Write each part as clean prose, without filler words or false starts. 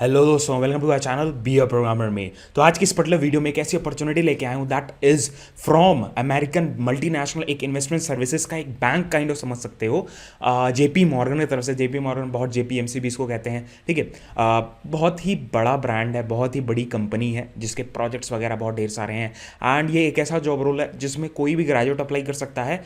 Hello दोस्तों, welcome to our channel be a programmer में। तो आज की इस पर्टिकुलर वीडियो में एक ऐसी अपॉर्चुनिटी लेके आया हूँ that is from American multinational, एक इन्वेस्टमेंट सर्विसेज का एक बैंक काइंड ऑफ समझ सकते हो। जेपी मॉर्गन की तरफ से। जेपी मॉर्गन बहुत जेपीएमसी भी इसको कहते हैं, ठीक है। बहुत ही बड़ा ब्रांड है, बहुत ही बड़ी कंपनी है जिसके प्रोजेक्ट्स वगैरह बहुत ढेर सारे हैं। एंड ये एक ऐसा जॉब रोल है जिसमें कोई भी ग्रेजुएट अप्लाई कर सकता है।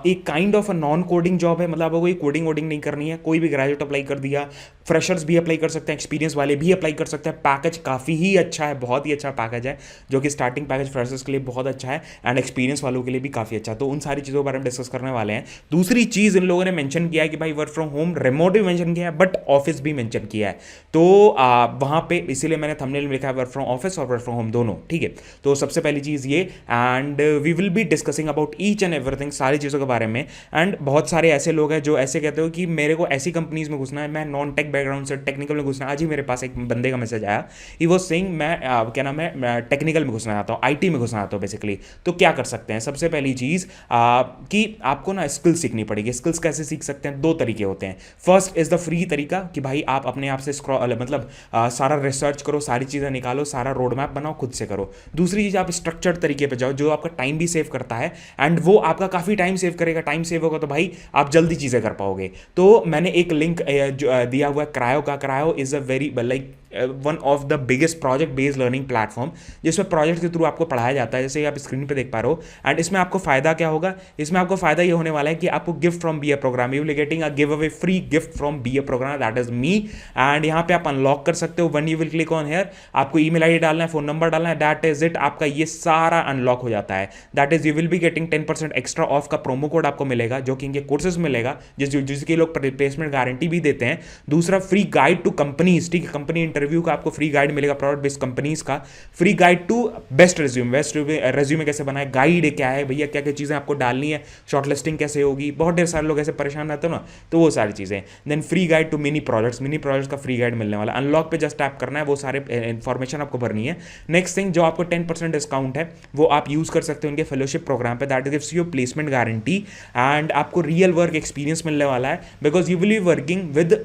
एक kind of a non coding job है, मतलब आपको कोई कोडिंग वोडिंग नहीं करनी है, कोई भी ग्रेजुएट अप्लाई कर दिया। फ्रेशर्स भी अप्लाई कर सकते हैं, एक्सपीरियंस वाले भी अप्लाई कर सकते हैं। पैकेज काफ़ी ही अच्छा है, बहुत ही अच्छा पैकेज है, जो कि स्टार्टिंग पैकेज फ्रेशर्स के लिए बहुत अच्छा है एंड एक्सपीरियंस वालों के लिए भी काफ़ी अच्छा है। तो उन सारी चीज़ों के बारे में डिस्कस करने वाले हैं। दूसरी चीज़ इन लोगों ने मेंशन किया है कि भाई वर्क फ्रॉम होम, रिमोट भी मेंशन किया है, बट ऑफिस भी मेंशन किया है। तो वहाँ पे इसीलिए मैंने थंबनेल में लिखा है वर्क फ्रॉम ऑफिस और वर्क फ्रॉम होम दोनों, ठीक है। तो सबसे पहली चीज़ ये, and we will be discussing about each and everything, सारी चीज़ों के बारे में। एंड बहुत सारे ऐसे लोग हैं जो ऐसे कहते हो कि मेरे को ऐसी कंपनीज में घुसना है, मैं नॉन टेक बैकग्राउंड से टेक्निकल में घुसना है। आज ही मेरे पास एक बंदे का मैसेज आया, ही वॉज सेइंग मैं क्या नाम है, मैं टेक्निकल में घुसना चाहता हूँ, आईटी में घुसना चाहता हूँ बेसिकली। तो क्या कर सकते हैं? सबसे पहली चीज़ कि आपको ना स्किल्स सीखनी पड़ेगी। स्किल्स कैसे सीख सकते हैं? दो तरीके होते हैं। फर्स्ट इज़ द फ्री तरीका कि भाई आप अपने आप से मतलब सारा रिसर्च करो, सारी चीज़ें निकालो, सारा रोड मैप बनाओ, खुद से करो। दूसरी चीज़, आप स्ट्रक्चर्ड तरीके पर जाओ जो आपका टाइम भी सेव करता है, एंड वो आपका काफ़ी टाइम सेव करेगा। टाइम सेव होगा तो भाई आप जल्दी चीज़ें कर पाओगे। तो मैंने एक लिंक दिया हुआ है क्रायो का। Cryo is a very like one of the biggest project based learning platform, जिसमें प्रोजेक्ट के थ्रू आपको पढ़ाया जाता है, जैसे आप स्क्रीन पे देख पा रहे हो। एंड इसमें आपको फायदा क्या होगा? इसमें आपको फायदा ये होने वाला है कि आपको gift from be a program, you will getting a give away free gift from be a program, that is me. And यहाँ पे आप अनलॉक कर सकते हो when you will click on here. आपको ईमेल आईडी डालना है, फोन नंबर डालना है, दैट इज इट। आपका ये सारा अनलॉक हो जाता है। That is you will be getting 10% extra off का प्रोमो कोड आपको मिलेगा, जो कि इनके कोर्सेज मिलेगा, जिसके लोग प्लेसमेंट गारंटी भी देते हैं। दूसरा, फ्री गाइड टू कंपनीज, ठीक है। कंपनी इंटरव्यू का आपको फ्री गाइड मिलेगा, प्रोडक्ट बेस्ड कंपनीज का। Free guide to best resume कैसे बनाए, गाइड क्या है भैया, क्या क्या चीज़ें आपको डालनी है, शॉर्टलिस्टिंग कैसे होगी। बहुत ढेर सारे लोग ऐसे परेशान रहते हो ना, तो वो सारी चीज़ें। Then free guide to mini projects का फ्री गाइड मिलने वाला। अनलॉक पे जस्ट टैप करना है, वो सारे इन्फॉर्मेशन आपको भरनी है। नेक्स्ट थिंग, जो आपको 10% डिस्काउंट है वो आप यूज़ कर सकते हो उनके फेलोशिप प्रोग्राम पे, that gives you placement guarantee. And आपको रियल वर्क एक्सपीरियंस मिलने वाला है, because you will be working with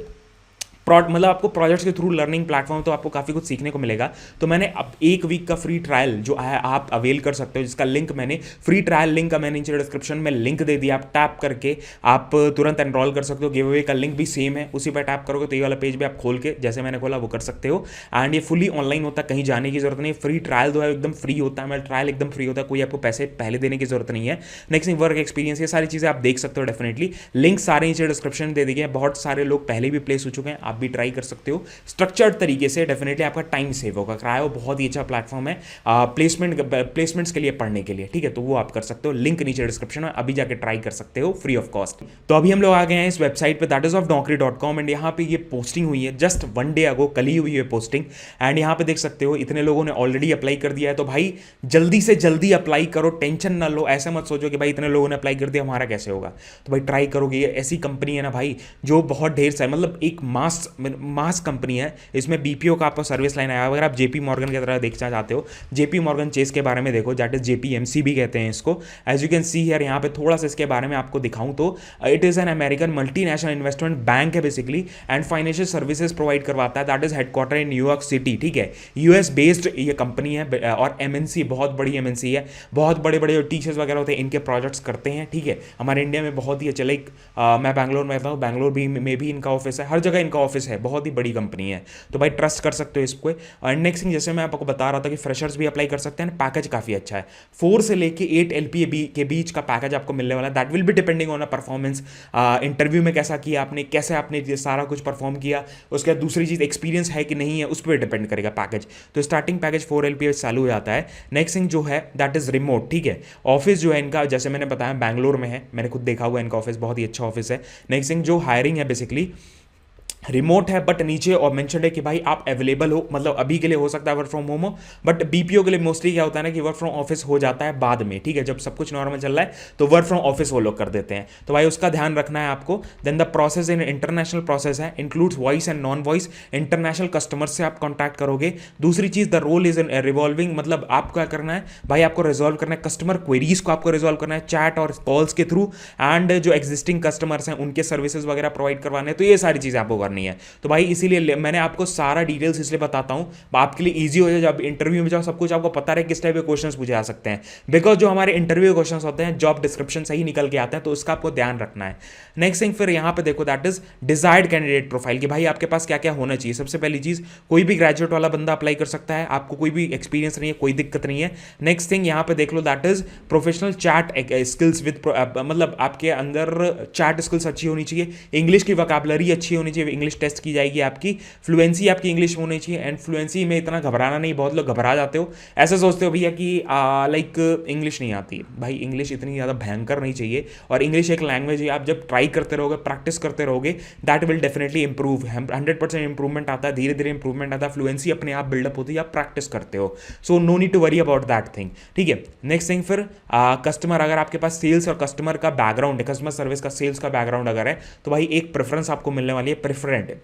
मतलब आपको प्रोजेक्ट्स के थ्रू लर्निंग प्लेटफॉर्म, तो आपको काफ़ी कुछ सीखने को मिलेगा। तो मैंने अब एक वीक का फ्री ट्रायल जो है आप अवेल कर सकते हो, जिसका लिंक मैंने फ्री ट्रायल लिंक का मैंने नीचे डिस्क्रिप्शन में लिंक दे दिया। आप टैप करके आप तुरंत एनरोल कर सकते हो। गिव अवे का लिंक भी सेम है, उसी पर टैप करोगे तो ये वाला पेज भी आप खोल के जैसे मैंने खोला वो कर सकते हो। एंड ये फुली ऑनलाइन होता है, कहीं जाने की जरूरत नहीं। फ्री ट्रायल जो है एकदम फ्री होता है, मतलब ट्रायल एकदम फ्री होता है, कोई आपको पैसे पहले देने की जरूरत नहीं है। नेक्स्ट वर्क एक्सपीरियंस, ये सारी चीज़ें आप देख सकते हो डेफिनेटली। लिंक सारे नीचे डिस्क्रिप्शन दे दिए हैं। बहुत सारे लोग पहले भी प्लेस हो चुके हैं, आप भी ट्राई कर सकते हो स्ट्रक्चर्ड तरीके से। डेफिनेटली आपका टाइम सेव होगा। क्रायो बहुत ही अच्छा प्लेटफॉर्म है प्लेसमेंट्स के लिए, पढ़ने के लिए, ठीक है। तो वो आप कर सकते हो, लिंक नीचे डिस्क्रिप्शन में, अभी जाके ट्राई कर सकते हो फ्री ऑफ कॉस्ट। तो अभी हम लोग आ गए हैं इस वेबसाइट पे, that is of naukri.com। And यहाँ पे ये पोस्टिंग हुई है जस्ट 1 डे अगो, कल ही हुई है पोस्टिंग। एंड यहाँ पे देख सकते हो इतने लोगों ने ऑलरेडी अप्लाई कर दिया है। तो भाई जल्दी से जल्दी अप्लाई करो, टेंशन ना लो। ऐसा मत सोचो कि भाई इतने लोगों ने अप्लाई कर दिया, हमारा कैसे होगा। तो भाई ट्राई करोगे, ये ऐसी कंपनी है ना भाई जो बहुत ढेर सारी, मतलब एक मास कंपनी है। इसमें बीपीओ का आपको सर्विस लाइन आया। अगर आप जेपी मॉर्गन की तरह देखना चाहते हो, जेपी मॉर्गन चेस के बारे में देखो, दैट इज जेपीएमसी भी कहते हैं इसको। As you can see here, यहाँ पे थोड़ा सा इसके बारे में आपको दिखाऊं तो it is an American multinational investment bank है basically, and financial services provide करवाता है। That is headquarter in New York city, ठीक है। यूएस बेस्ड ये कंपनी है, और एमएनसी, बहुत बड़ी एमएनसी है। बहुत बड़े बड़े जो टीचर्स वगैरह होते हैं इनके प्रोजेक्ट्स करते हैं, ठीक है। हमारे इंडिया में बहुत ही अच्छा, लाइक मैं बैंगलोर में रहता हूँ, बैंगलोर भी में भी इनका ऑफिस है, हर जगह इनका ऑफिस है, बहुत ही बड़ी कंपनी है। तो भाई ट्रस्ट कर सकते हो इसको। एंड नेक्स्ट थिंग, जैसे मैं आपको बता रहा था कि फ्रेशर्स भी अप्लाई कर सकते हैं। पैकेज काफ़ी अच्छा है, 4 से लेके 8 एलपीए के बीच का पैकेज आपको मिलने वाला है। That will be depending on a performance. Interview में कैसा किया आपने, कैसे आपने ये सारा कुछ परफॉर्म किया। उसके बाद दूसरी चीज़, एक्सपीरियंस है कि नहीं है, उस पर डिपेंड करेगा पैकेज। तो स्टार्टिंग पैकेज 4 एलपीए चालू हो जाता है। नेक्स्ट थिंग जो है दैट इज रिमोट, ठीक है। ऑफिस जो है इनका, जैसे मैंने बताया, बैंगलोर में है, मैंने खुद देखा हुआ इनका ऑफिस, बहुत ही अच्छा ऑफिस है। नेक्स्ट थिंग, जो हायरिंग है बेसिकली रिमोट है, बट नीचे और मेंशन है कि भाई आप अवेलेबल हो, मतलब अभी के लिए हो सकता है वर्क फ्रॉम होम हो, बट बीपीओ के लिए मोस्टली क्या होता है ना कि वर्क फ्रॉम ऑफिस हो जाता है बाद में, ठीक है। जब सब कुछ नॉर्मल चल रहा है तो वर्क फ्रॉम ऑफिस वो लोग कर देते हैं, तो भाई उसका ध्यान रखना है आपको। Then the process in international process है, includes voice and non voice. International customer से आप कॉन्टैक्ट करोगे। दूसरी चीज, the role is in revolving, मतलब आप क्या करना है भाई, आपको रिजॉल्व करना है कस्टमर क्वेरीज को, आपको रिजॉल्व करना है चैट और कॉल्स के थ्रू। एंड जो एग्जिस्टिंग कस्टमर्स हैं उनके सर्विसेज वगैरह प्रोवाइड करवाने हैं। तो ये सारी चीजें आपको करनी करनी है। तो भाई इसीलिए मैंने आपको सारा डिटेल्स इसलिए बताता हूँ आपके लिए ईजी हो जाए, जब इंटरव्यू में जाओ सब कुछ आपको पता रहे किस टाइप के क्वेश्चन पूछे जा सकते हैं, बिकॉज जो हमारे इंटरव्यू क्वेश्चन होते हैं जॉब डिस्क्रिप्शन से ही निकल के आते हैं, तो उसका आपको ध्यान रखना है। नेक्स्ट थिंग फिर यहाँ पे देखो that is desired candidate profile कि भाई आपके पास क्या क्या होना चाहिए। सबसे पहली चीज कोई भी ग्रेजुएट वाला बंदा अप्लाई कर सकता है, आपको कोई भी एक्सपीरियंस नहीं है कोई दिक्कत नहीं है। नेक्स्ट थिंग यहाँ पे देख लो that is professional chat skills with मतलब आपके अंदर चैट स्किल्स अच्छी होनी चाहिए, इंग्लिश की वोकैबुलरी अच्छी होनी चाहिए, इंग्लिश टेस्ट की जाएगी आपकी, फ्लुएंसी आपकी इंग्लिश में होनी चाहिए। एंड फ्लुएंसी में इतना घबराना नहीं, बहुत लोग घबरा जाते हो, ऐसा सोचते हो भैया कि लाइक इंग्लिश नहीं आती। भाई इंग्लिश इतनी ज़्यादा भयंकर नहीं चाहिए, और इंग्लिश एक लैंग्वेज है, आप जब ट्राई करते रहोगे प्रैक्टिस करते रहोगे that will definitely improve. 100% improvement आता है, धीरे धीरे इंप्रूवमेंट आता है, फ्लुएंसी अपने आप बिल्डअप होती है, आप प्रैक्टिस करते हो। So no need to worry about that thing, ठीक है। नेक्स्ट थिंग फिर कस्टमर, अगर आपके पास सेल्स और कस्टमर का बैकग्राउंड है, कस्टमर सर्विस का सेल्स का बैकग्राउंड अगर है, तो भाई एक प्रेफरेंस आपको मिलने वाली है,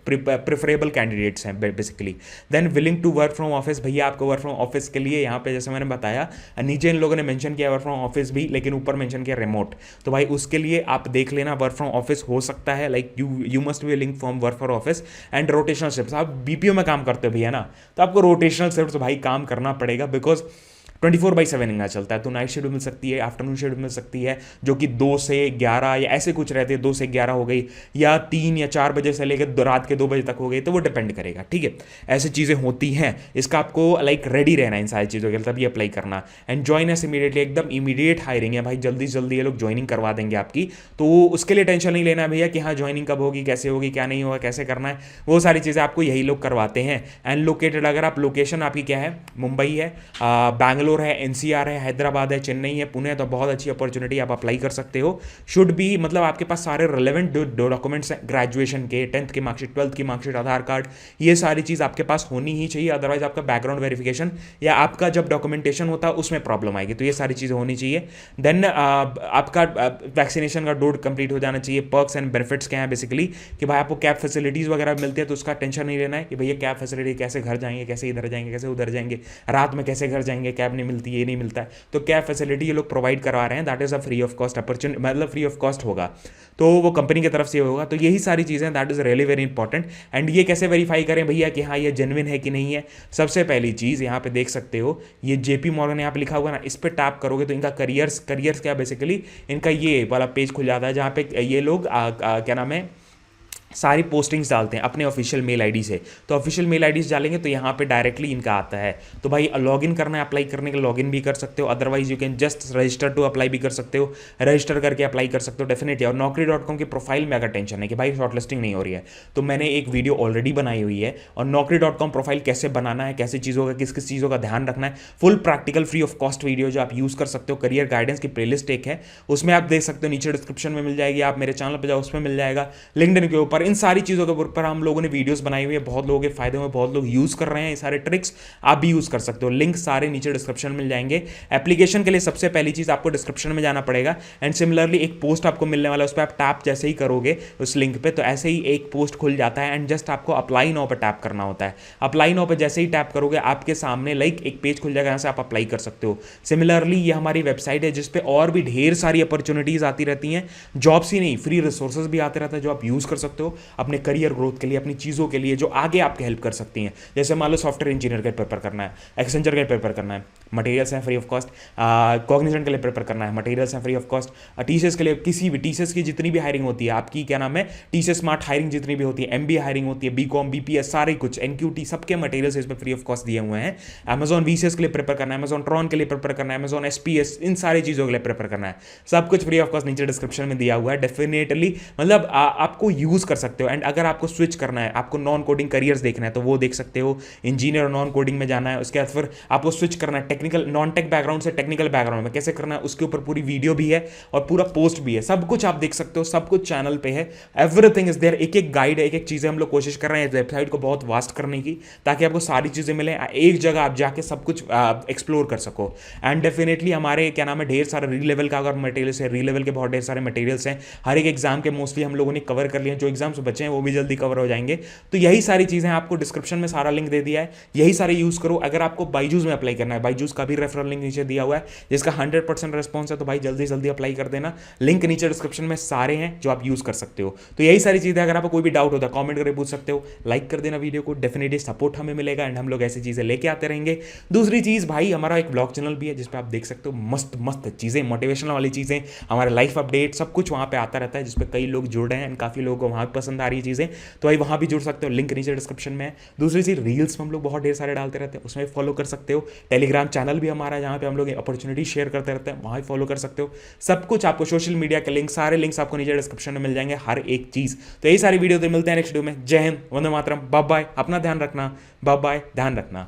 प्रेफरेबल कैंडिडेट्स हैं basically. Then willing to work from office, भैया आपको वर्क फ्रॉम ऑफिस के लिए यहाँ पे जैसे मैंने बताया नीचे इन लोगों ने मेंशन किया वर्क फ्रॉम ऑफिस भी, लेकिन ऊपर मेंशन किया रिमोट। तो भाई उसके लिए आप देख लेना वर्क फ्रॉम ऑफिस हो सकता है, like you must be willing from work for office. And rotational shifts, आप बीपीओ में काम करते हो भैया ना, तो आपको रोटेशनल शिफ्ट्स भाई काम करना पड़ेगा, बिकॉज 24/7 इनका चलता है। तो नाइट शेड्यूल मिल सकती है, आफ्टरनून शेड्यूल मिल सकती है, जो कि 2 से 11 या ऐसे कुछ रहते हैं, 2 से 11 हो गई, या 3 या 4 बजे से लेकर रात के 2 बजे तक हो गई, तो वो डिपेंड करेगा, ठीक है। ऐसी चीज़ें होती हैं, इसका आपको लाइक रेडी रहना है इन सारी चीज़ों के लिए, तभी अप्लाई करना। एंड ज्वाइन एस इमीडिएटली, एकदम इमीडिएट हायरिंग है भाई, जल्दी से जल्दी ये लोग ज्वाइनिंग करवा देंगे आपकी, तो उसके लिए टेंशन नहीं लेना है भैया कि हाँ ज्वाइनिंग कब होगी, कैसे होगी, क्या नहीं होगा, कैसे करना है, वो सारी चीज़ें आपको यही लोग करवाते हैं। एंड लोकेटेड, अगर आप लोकेशन आपकी क्या है, मुंबई है, बैंगलोर है, एनसीआर है, हैदराबाद है, चेन्नई है, पुणे है, तो बहुत अच्छी अपॉर्चुनिटी, आप अप्लाई कर सकते हो। शुड भी मतलब आपके पास सारे रिलेवेंट डॉक्यूमेंट्स हैं, ग्रेजुएशन के, 10th की मार्कशीट, 12th की मार्कशीट, आधार कार्ड, ये सारी चीज़ आपके पास होनी ही चाहिए, अदरवाइज आपका बैकग्राउंड वेरिफिकेशन या आपका जब डॉक्यूमेंटेशन होता है उसमें प्रॉब्लम आएगी। तो ये सारी चीज़ें होनी चाहिए। देन आपका वैक्सीनेशन का डोज कंप्लीट हो जाना चाहिए। पर्क्स एंड बेनिफिट्स क्या है बेसिकली कि भाई आपको कैब फैसिलिटीज़ वगैरह मिलती है, तो उसका टेंशन नहीं लेना है कि भैया कैब फैसिलिटी, कैसे घर जाएंगे, कैसे इधर जाएंगे, कैसे उधर जाएंगे, रात में कैसे घर जाएंगे, कैब नहीं मिलती, ये नहीं मिलता है, तो कैब फैसिलिटी ये लोग प्रोवाइड करवा रहे हैं, that is a free of cost opportunity, मतलब फ्री ऑफ कॉस्ट होगा, तो वो कंपनी की तरफ से होगा। तो यही सारी चीज़ें that is really very important. And ये कैसे वेरीफाई करें भैया कि हाँ ये जेन्युइन है कि नहीं है। सबसे पहली चीज़ यहाँ पे देख सकते हो, ये जेपी मॉर्गन यहाँ पे लिखा हुआ ना, इस पर टैप करोगे तो इनका करियर्स क्या बेसिकली इनका ये वाला पेज खुल जाता है, जहाँ पे ये लोग क्या नाम है, सारी पोस्टिंग्स डालते हैं अपने ऑफिशियल मेल आईडी से। तो ऑफिशियल मेल आईडी डालेंगे तो यहाँ पे डायरेक्टली इनका आता है। तो भाई लॉगिन करना है, अप्लाई करने के लिए लॉगिन भी कर सकते हो, otherwise you can just register to apply भी कर सकते हो, रजिस्टर करके अप्लाई कर सकते हो डेफिनेटली। और Naukri.com की प्रोफाइल में अगर टेंशन है कि भाई शॉर्टलिस्टिंग नहीं हो रही है, तो मैंने एक वीडियो ऑलरेडी बनाई हुई है, और Naukri.com प्रोफाइल कैसे बनाना है, कैसे चीज़ों का किस किस चीज़ों का ध्यान रखना है, full practical free of cost video जो आप यूज़ कर सकते हो। करियर गाइडेंस की प्लेलिस्ट एक है, उसमें आप देख सकते हो, नीचे डिस्क्रिप्शन में मिल जाएगी, आप मेरे चैनल पर जाओ उसमें मिल जाएगा, लिंक्डइन के ऊपर इन सारी चीज़ों के पर हम लोगों ने वीडियोस बनाई हुई है, बहुत लोगों के फायदे में, बहुत लोग यूज कर रहे हैं, ये सारे ट्रिक्स आप भी यूज कर सकते हो। लिंक सारे नीचे डिस्क्रिप्शन में मिल जाएंगे। एप्लीकेशन के लिए सबसे पहली चीज आपको डिस्क्रिप्शन में जाना पड़ेगा, एंड सिमिलरली एक पोस्ट आपको मिलने वाला है, उस पर आप टैप जैसे ही करोगे उस लिंक पे, तो ऐसे ही एक पोस्ट खुल जाता है, एंड जस्ट आपको अप्लाई नाउ पे टैप करना होता है। अप्लाई नाउ पे जैसे ही टैप करोगे आपके सामने लाइक एक पेज खुल जाएगा, यहाँ से आप अप्लाई कर सकते हो। सिमिलरली ये हमारी वेबसाइट है जिसपे और भी ढेर सारी अपॉर्चुनिटीज आती रहती हैं, जॉब्स ही नहीं फ्री रिसोर्सेज भी आते रहते हैं, जो आप यूज कर सकते हो अपने करियर ग्रोथ के लिए, अपनी चीज़ों के लिए जो आगे आपके हेल्प कर सकती हैं। जैसे मान लो सॉफ्टवेयर इंजीनियर के पेपर करना है, एक्सेंचर के पेपर करना है, मटेरियल्स हैं फ्री ऑफ कॉस्ट, कॉग्निजेंट के लिए पेपर करना है, मटेरियल्स हैं फ्री ऑफ कॉस्ट, टीसीएस के लिए किसी भी टीसीएस की जितनी भी हायरिंग होती है आपकी, क्या नाम है, टीसीएस स्मार्ट हायरिंग जितनी भी होती है, एमबीए हायरिंग होती है, बीकॉम, बीपीएस, सारे कुछ, एनक्यूटी, सबके मटेरियल्स इस पर फ्री ऑफ कॉस्ट दिए हुए हैं। अमेजॉन वीसीएस के लिए प्रिपेयर करना है, अमेजॉन ट्रॉन के लिए प्रिपेयर करना है, अमेजॉन एसपीएस, इन सारी चीज़ों के लिए प्रिपेयर करना है, सब कुछ फ्री ऑफ कॉस्ट नीचे डिस्क्रिप्शन में दिया हुआ है। डेफिनेटली मतलब आपको यूज़ कर सकते हो। एंड अगर आपको स्विच करना है, आपको नॉन कोडिंग करियर्स देखना है, तो वो देख सकते हो, इंजीनियर और नॉन कोडिंग में जाना है, उसके बाद फिर आपको स्विच करना है टेक्निकल, नॉन टेक बैकग्राउंड से टेक्निकल बैकग्राउंड में कैसे करना है, उसके ऊपर पूरी वीडियो भी है और पूरा पोस्ट भी है, सब कुछ आप देख सकते हो, सब कुछ चैनल पे है, एवरीथिंग इज देयर। एक एक गाइड है, एक एक चीज़ें हम लोग कोशिश कर रहे हैं वेबसाइट को बहुत वास्ट करने की, ताकि आपको सारी चीज़ें मिलें, एक जगह आप जाके सब कुछ एक्सप्लोर कर सको। एंड डेफिनेटली हमारे क्या नाम है, ढेर सारे री लेवल का अगर मटेरियल्स है, री लेवल के बहुत ढेर सारे मटेरियल्स हैं, हर एक एग्जाम के मोस्टली हम लोगों ने कवर कर लिए, जो एग्जाम एग्जाम्स बचे हैं वो भी जल्दी कवर हो जाएंगे। तो यही सारी चीज़ें आपको डिस्क्रिप्शन में सारा लिंक दे दिया है, यही सारे यूज़ करो। अगर आपको बाईजूस में अप्लाई करना है, बाईजूस का भी रेफरल लिंक नीचे दिया हुआ है जिसका 100% रिस्पॉन्स है, तो भाई जल्दी जल्दी अप्लाई कर देना। लिंक नीचे डिस्क्रिप्शन में सारे हैं जो आप यूज़ कर सकते हो। तो यही सारी चीज़ें, अगर आपको कोई भी डाउट होता है कॉमेंट करके पूछ सकते हो, लाइक कर देना वीडियो को, डेफिनेटली सपोर्ट हमें मिलेगा एंड हम लोग ऐसी चीज़ें लेके आते रहेंगे। दूसरी चीज़ भाई, हमारा एक ब्लॉग चैनल भी है जिस पर आप देख सकते हो मस्त मस्त चीज़ें, मोटिवेशनल वाली चीज़ें, हमारे लाइफ अपडेट सब कुछ वहाँ पे आता रहता है, जिसपे कई लोग जुड़ रहे हैं एंड काफ़ी लोगों को वहाँ पसंद आ रही है चीज़ें, तो भाई वहाँ भी जुड़ सकते हो। लिंक नीचे डिस्क्रिप्शन में है। दूसरी चीज़, रील्स हम लोग बहुत ढेर सारे डालते रहते हैं, उसमें फॉलो कर सकते हो। टेलीग्राम चैनल भी हमारा है जहाँ पे हम लोग अपॉर्चुनिटी शेयर करते रहते हैं, वहाँ भी फॉलो कर सकते हो। सब कुछ आपको, सोशल मीडिया के लिंक, सारे लिंक्स आपको नीचे डिस्क्रिप्शन में मिल जाएंगे, हर एक चीज़। तो यही सारी वीडियो तो मिलते हैं नेक्स्ट वीडियो में। जय हिंद, वंदे मातरम, बाय बाय, अपना ध्यान रखना, बाय बाय, ध्यान रखना।